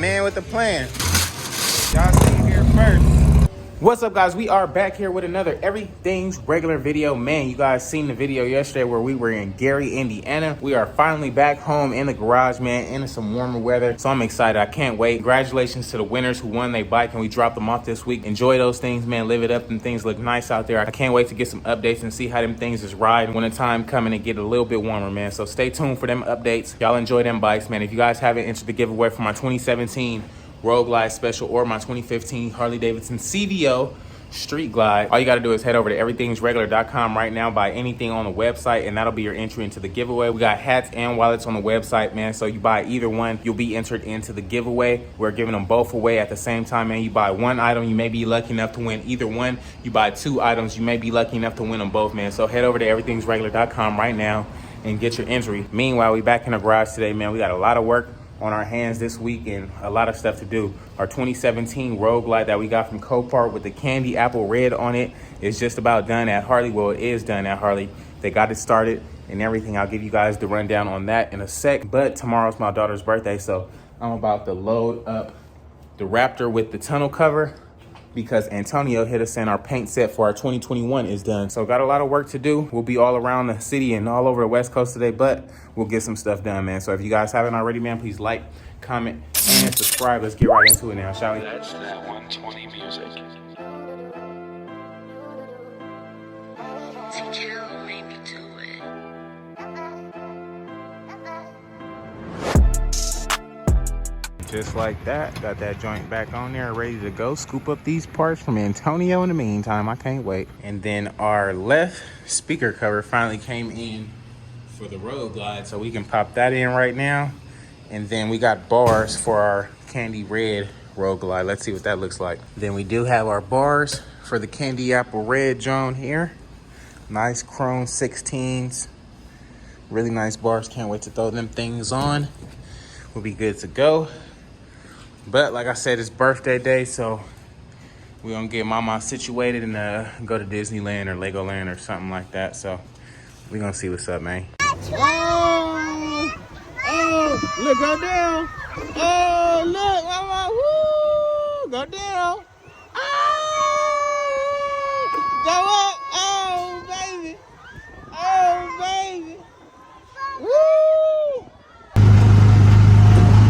man with the plan. Y'all see it here first. What's up, guys? We are back here with another Everything's Regular video. Man, you guys seen the video yesterday where we were in Gary, Indiana. We are finally back home in the garage, man, into some warmer weather. So I'm excited. I can't wait. Congratulations to the winners who won their bike, and we dropped them off this week. Enjoy those things, man. Live it up, and things look nice out there. I can't wait to get some updates and see how them things is riding when the time coming and get a little bit warmer, man. So stay tuned for them updates. Y'all enjoy them bikes, man. If you guys haven't entered the giveaway for my 2017 Road Glide Special or my 2015 Harley Davidson CVO Street Glide, all you got to do is head over to everythingsregular.com right now, buy anything on the website, and that'll be your entry into the giveaway. We got hats and wallets on the website, man, so you buy either one, you'll be entered into the giveaway. We're giving them both away at the same time, man. You buy one item, you may be lucky enough to win either one. You buy two items, you may be lucky enough to win them both, man. So head over to everythingsregular.com right now and get your entry. Meanwhile, we back in the garage today, man. We got a lot of work on our hands this week and a lot of stuff to do. Our 2017 Road Glide that we got from Copart with the candy apple red on it is just about done at Harley. Well, it is done at Harley. They got it started and everything. I'll give you guys the rundown on that in a sec. But tomorrow's my daughter's birthday, so I'm about to load up the Raptor with the tonneau cover because Antonio hit us in. Our paint set for our 2021 is done. So got a lot of work to do. We'll be all around the city and all over the West Coast today, but we'll get some stuff done, man. So if you guys haven't already, man, please like, comment, and subscribe. Let's get right into it now, shall we? That's that 120 music. Just like that, got that joint back on there, ready to go. Scoop up these parts from Antonio in the meantime. I can't wait. And then our left speaker cover finally came in for the Road Glide, so we can pop that in right now. And then we got bars for our candy red Road Glide. Let's see what that looks like. Then we do have our bars for the candy apple red John here. Nice chrome 16s. Really nice bars. Can't wait to throw them things on. We'll be good to go. But like I said, it's birthday day, so we're gonna get mama situated and go to Disneyland or Legoland or something like that. So we're gonna see what's up, man. Oh, look, go down. Oh, look, mama, woo, go down. Oh, go up. Oh, baby. Oh, baby. Woo.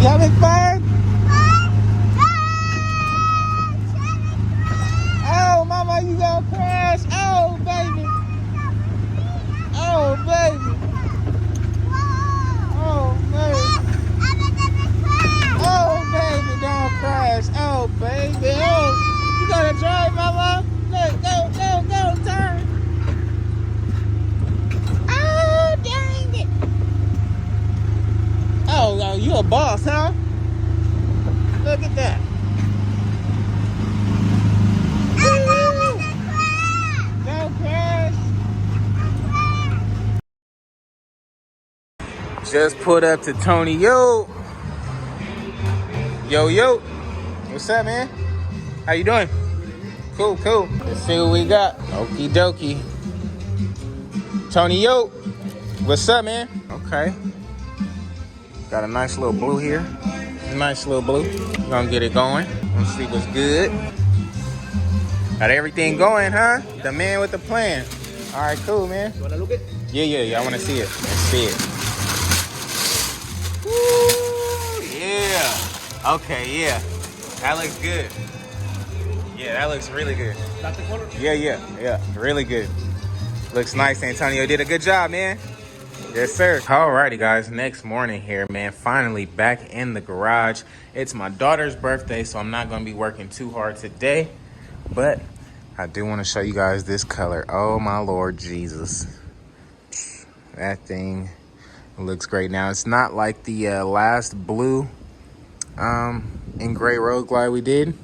You having fun? Oh, mama, you gonna crash. Oh, baby. Oh, baby. Oh, baby. Oh, baby, don't crash. Oh, baby. Oh, you gotta drive, mama. Look, go, turn. Oh, dang it. Oh, you a boss, huh? Look at that. Don't crash. Just put up to Tony. Yo. What's up, man? How you doing? Cool. Let's see what we got. Okie dokie. Tony, yo. What's up, man? Okay. Got a nice little blue here. Nice little blue. Gonna get it going. Let's see what's good. Got everything going, huh? The man with the plan. All right, cool, man. You wanna look it? Yeah. I wanna see it. Let's see it. Woo, yeah. Okay, yeah. That looks good. Yeah, that looks really good. Got the color? Yeah. Really good. Looks nice, Antonio. Did a good job, man. Yes, sir. Alrighty, guys. Next morning here, man. Finally back in the garage. It's my daughter's birthday, so I'm not gonna be working too hard today. But I do want to show you guys this color. Oh, my Lord Jesus. That thing looks great. Now, it's not like the last blue and gray Road Glide we did.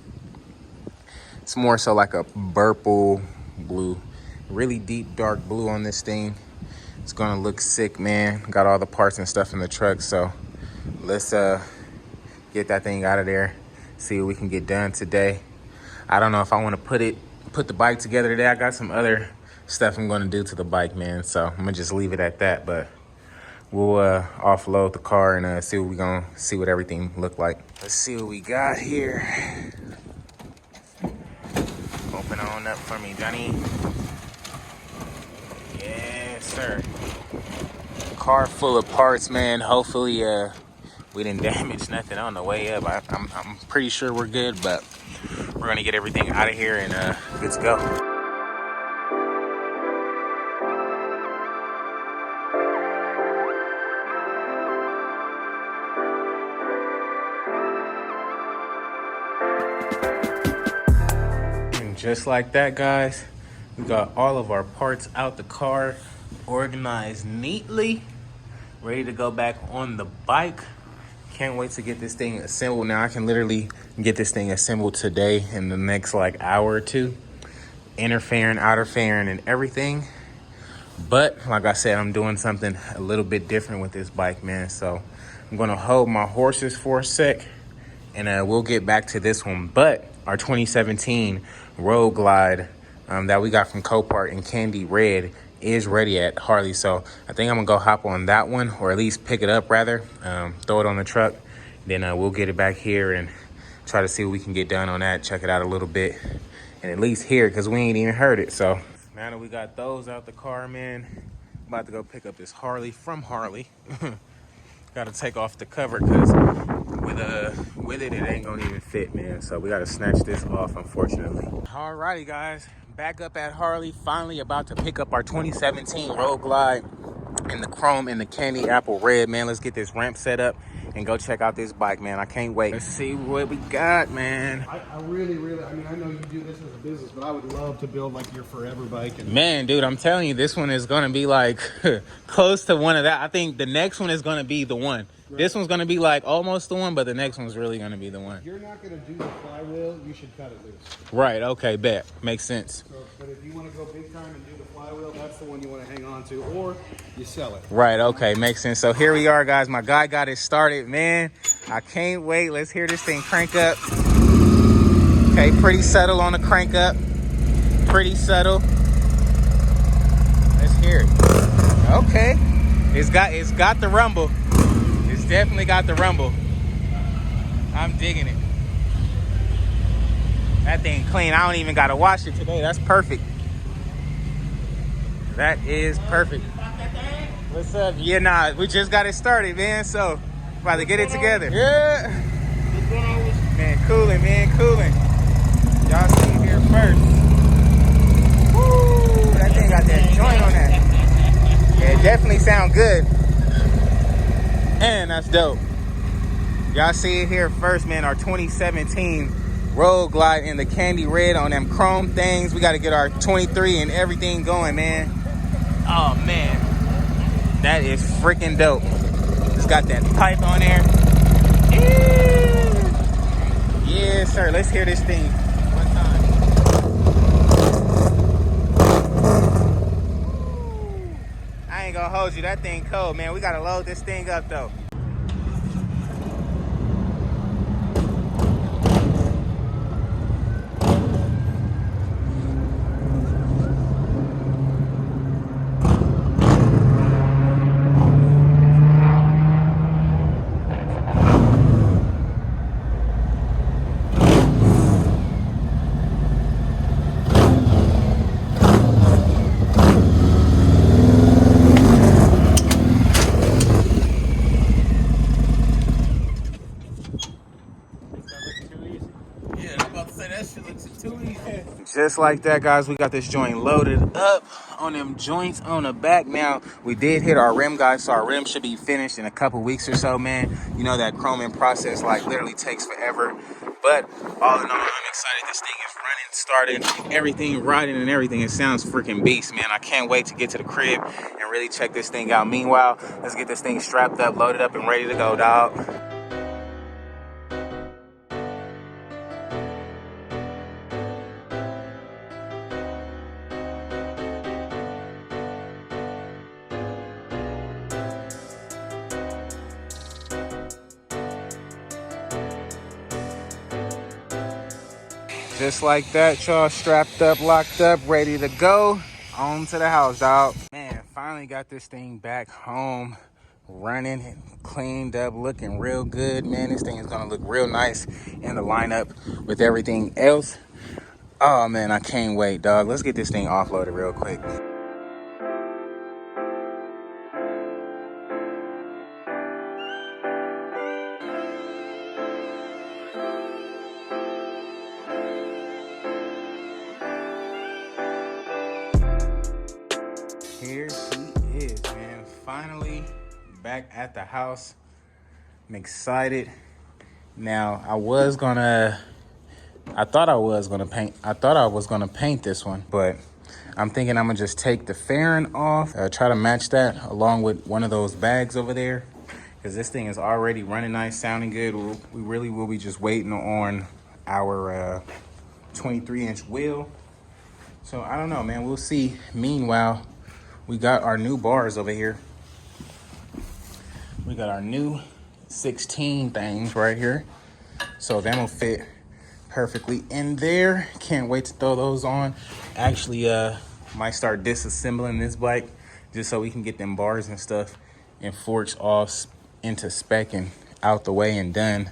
It's more so like a purple blue. Really deep, dark blue on this thing. It's going to look sick, man. Got all the parts and stuff in the truck. So let's get that thing out of there. See what we can get done today. I don't know if I want to put the bike together today. I got some other stuff I'm going to do to the bike, man. So I'm going to just leave it at that. But we'll offload the car and see what everything look like. Let's see what we got here. Open on up for me, Johnny. Yes, sir. Car full of parts, man. Hopefully, we didn't damage nothing on the way up. I'm pretty sure we're good, but we're gonna get everything out of here and good to go. Just like that, guys, we got all of our parts out the car, organized neatly, ready to go back on the bike. Can't wait to get this thing assembled. Now I can literally get this thing assembled today in the next like hour or two. Inner fairing, outer fairing, and everything. But like I said, I'm doing something a little bit different with this bike, man. So I'm gonna hold my horses for a sec and we'll get back to this one. But our 2017 Road Glide that we got from Copart in candy red is ready at Harley. So I think I'm gonna go hop on that one, or at least pick it up rather, throw it on the truck. Then we'll get it back here and try to see what we can get done on that, check it out a little bit, and at least hear it, because we ain't even heard it. So now that we got those out the car, man, I'm about to go pick up this Harley from Harley. Gotta take off the cover because with it ain't gonna even fit, man. So we gotta snatch this off, unfortunately. Alrighty, guys, back up at Harley. Finally about to pick up our 2017 Road Glide in the chrome and the candy apple red, man. Let's get this ramp set up and go check out this bike, man. I can't wait. Let's see what we got, man. I really, I mean, I know you do this as a business, but I would love to build like your forever bike. And man, dude, I'm telling you, this one is gonna be like close to one of that. I think the next one is gonna be the one. Right. This one's gonna be like almost the one, but the next one's really gonna be the one. If you're not gonna do the flywheel, you should cut it loose. Right, okay, bet. Makes sense. So, but if you want to go big time and do the flywheel, that's the one you want to hang on to, or you sell it. Right, okay, makes sense. So here we are, guys. My guy got it started, man. I can't wait. Let's hear this thing crank up. Okay, pretty subtle on the crank up. Pretty subtle. Let's hear it. Okay. It's got the rumble. It's definitely got the rumble. I'm digging it. That thing clean. I don't even gotta wash it today. That's perfect. That is perfect. What's up? Yeah, nah, we just got it started, man. So about to get it together. Yeah. Man, cooling, man, cooling. Y'all see it here first. Woo, that thing got that joint on that. Yeah, it definitely sound good. And that's dope. Y'all see it here first, man. Our 2017 Road Glide in the candy red on them chrome things. We got to get our 23 and everything going, man. Oh, man. That is freaking dope. It's got that pipe on there. Yes, sir. Let's hear this thing one time. I ain't gonna hold you. That thing cold, man. We gotta load this thing up, though. Just like that, guys, we got this joint loaded up on them joints on the back. Now, we did hit our rim, guys, so our rim should be finished in a couple weeks or so, man. You know that chroming process, like, literally takes forever. But all in all, I'm excited. This thing is running, started, everything riding and everything. It sounds freaking beast, man. I can't wait to get to the crib and really check this thing out. Meanwhile, let's get this thing strapped up, loaded up, and ready to go, dog. Just like that, y'all, strapped up, locked up, ready to go. On to the house, dog. Man, finally got this thing back home. running and cleaned up, looking real good, man. This thing is gonna look real nice in the lineup with everything else. Oh man, I can't wait, dog. Let's get this thing offloaded real quick. Here he is, man. Finally back at the house. I'm excited. Now, I thought I was gonna paint this one, but I'm thinking I'm gonna just take the fairing off, try to match that along with one of those bags over there, because this thing is already running nice, sounding good. We really will be just waiting on our 23-inch wheel. So I don't know, man, we'll see. Meanwhile, we got our new bars over here. We got our new 16 things right here. So them will fit perfectly in there. Can't wait to throw those on. Actually, might start disassembling this bike just so we can get them bars and stuff and forks all into spec and out the way and done,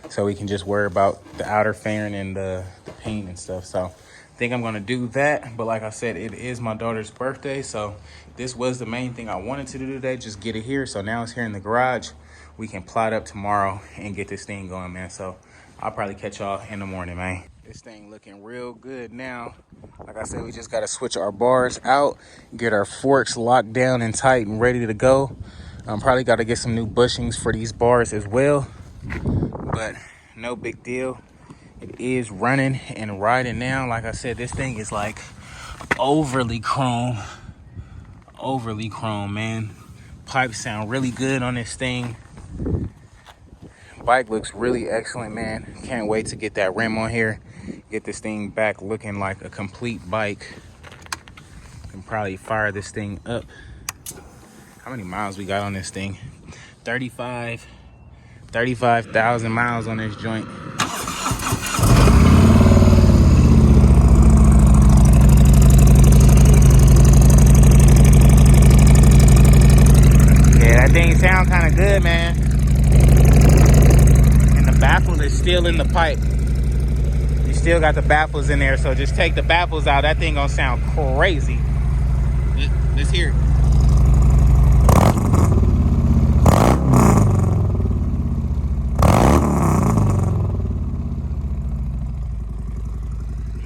so we can just worry about the outer fairing and the paint and stuff. So I think I'm gonna do that. But like I said, it is my daughter's birthday, so this was the main thing I wanted to do today, just get it here. So now it's here in the garage. We can plot up tomorrow and get this thing going, man. So I'll probably catch y'all in the morning, man. This thing looking real good now. Like I said, we just gotta switch our bars out, get our forks locked down and tight and ready to go. Probably gotta get some new bushings for these bars as well, but no big deal. It is running and riding now. Like I said, this thing is like overly chrome, man. Pipes sound really good on this thing. Bike looks really excellent, man. Can't wait to get that rim on here, get this thing back looking like a complete bike, and probably fire this thing up. How many miles we got on this thing? 35,000 miles on this joint. Yeah, that thing sound kind of good, man. Baffle is still in the pipe. You still got the baffles in there, so just take the baffles out. That thing gonna sound crazy. Let's hear it.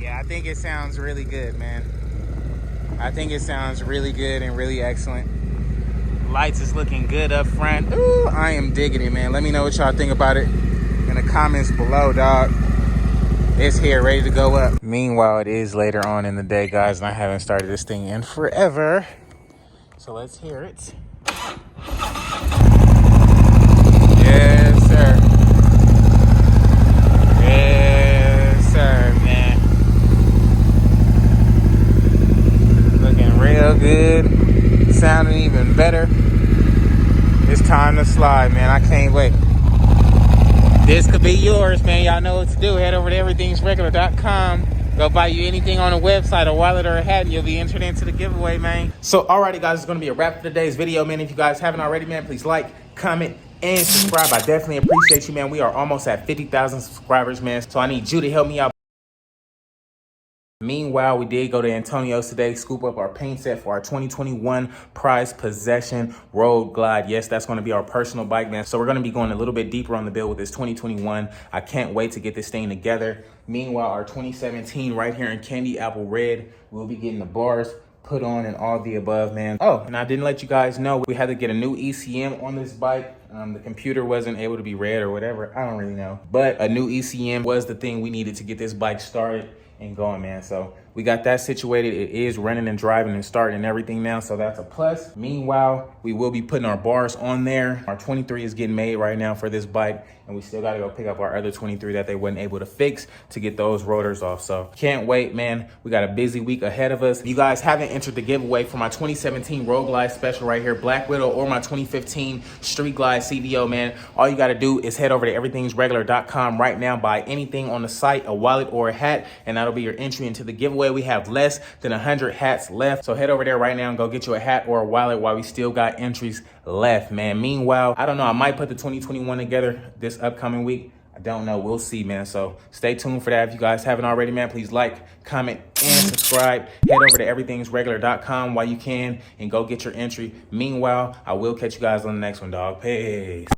Yeah, I think it sounds really good, man. I think it sounds really good and really excellent. Lights is looking good up front. Ooh, I am digging it, man. Let me know what y'all think about it in the comments below, dog. It's here, ready to go up. Meanwhile, it is later on in the day, guys, and I haven't started this thing in forever. So let's hear it. Yes, sir. Yes, sir, man. Looking real good. Sounding even better. It's time to slide, man. I can't wait. This could be yours, man. Y'all know what to do. Head over to everythingsregular.com. Go buy you anything on a website, a wallet, or a hat, and you'll be entered into the giveaway, man. So, alrighty, guys, it's going to be a wrap for today's video, man. If you guys haven't already, man, please like, comment, and subscribe. I definitely appreciate you, man. We are almost at 50,000 subscribers, man. So, I need you to help me out. Meanwhile, we did go to Antonio's today, scoop up our paint set for our 2021 prized possession Road Glide. Yes, that's going to be our personal bike, man. So we're going to be going a little bit deeper on the build with this 2021. I can't wait to get this thing together. Meanwhile, our 2017 right here in Candy Apple Red, we'll be getting the bars put on and all the above, man. Oh, and I didn't let you guys know, we had to get a new ECM on this bike. The computer wasn't able to be read or whatever. I don't really know. But a new ECM was the thing we needed to get this bike started and going, man. So we got that situated. It is running and driving and starting and everything now, so that's a plus. Meanwhile, we will be putting our bars on there. Our 23 is getting made right now for this bike, and we still got to go pick up our other 23 that they wasn't able to fix to get those rotors off. So can't wait, man. We got a busy week ahead of us. If you guys haven't entered the giveaway for my 2017 Road Glide special right here, Black Widow, or my 2015 Street Glide CVO, man, all you got to do is head over to everythingsregular.com right now, buy anything on the site, a wallet or a hat, and that'll be your entry into the giveaway. giveaway. We have less than 100 hats left. So head over there right now and go get you a hat or a wallet while we still got entries left, man. Meanwhile, I don't know, I might put the 2021 together this upcoming week. I don't know. We'll see, man. So stay tuned for that. If you guys haven't already, man, please like, comment, and subscribe. Head over to everythingsregular.com while you can and go get your entry. Meanwhile, I will catch you guys on the next one, dog. Peace.